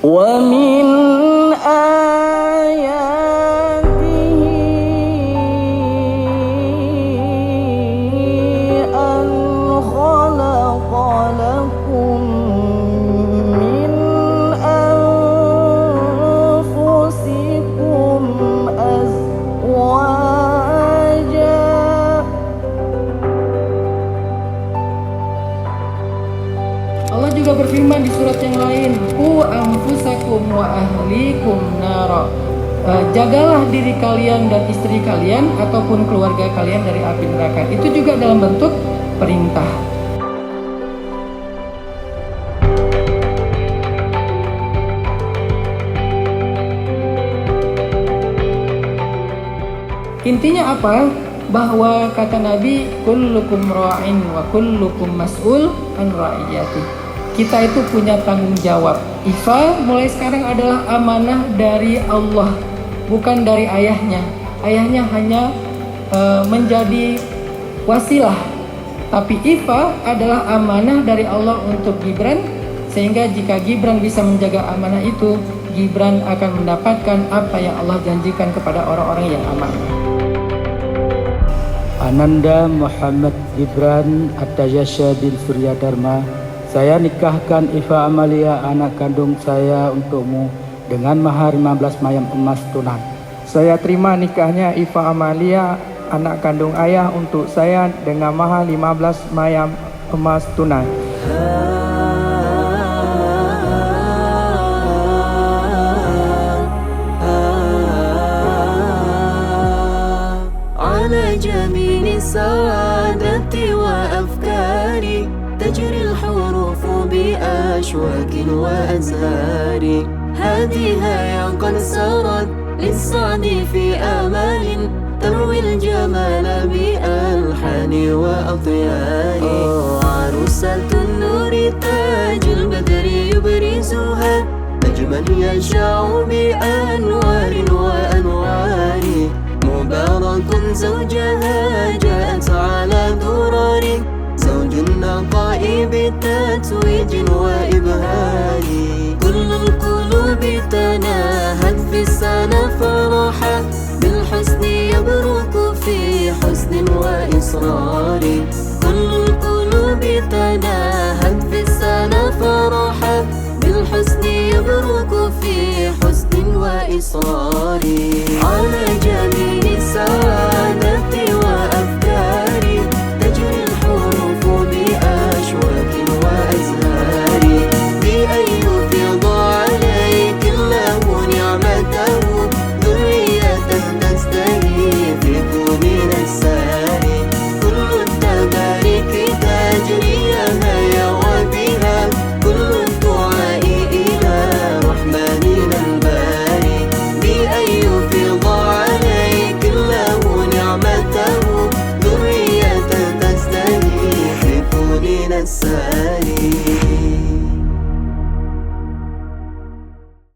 ومن آياته أن خلق لكم من أنفسكم أزواجا. Allah juga berfirman di surat yang lain, Qu anfusakum wa ahlikum nara. Jagalah diri kalian dan istri kalian ataupun keluarga kalian dari api neraka. Itu juga dalam bentuk perintah. Intinya apa? Bahwa kata Nabi, kullukum ra'in wa kullukum mas'ul an ra'iyati. Kita itu punya tanggung jawab. Ifa mulai sekarang adalah amanah dari Allah, bukan dari ayahnya. Ayahnya hanya menjadi wasilah. Tapi Ifa adalah amanah dari Allah untuk Gibran, sehingga jika Gibran bisa menjaga amanah itu, Gibran akan mendapatkan apa yang Allah janjikan kepada orang-orang yang amanah. Ananda Muhammad Gibran Atayasya bin Surya Dharma. Saya nikahkan Iva Amalia, anak kandung saya, untukmu dengan mahar 15 mayam emas tunai. Saya terima nikahnya Iva Amalia, anak kandung ayah, untuk saya dengan mahar 15 mayam emas tunai. على جميل سعادتي وأفكاري تجري الحروف بأشواك وأزهار. هذه قد سرت للسعد في آمال تروي الجمال بألحان وأطيار. عروسة النور تاج البدر يبرزها نجما يشع بأنوار وأنوار. مبارك زوجها جاءت على درار زوج النقاء بتتويج وإبهار. كل القلوب تناهت في السنة فرحا بالحسن يبرك في حسن وإصرار. كل القلوب تناهت في السنة فرحا بالحسن يبرك في حسن وإصرار.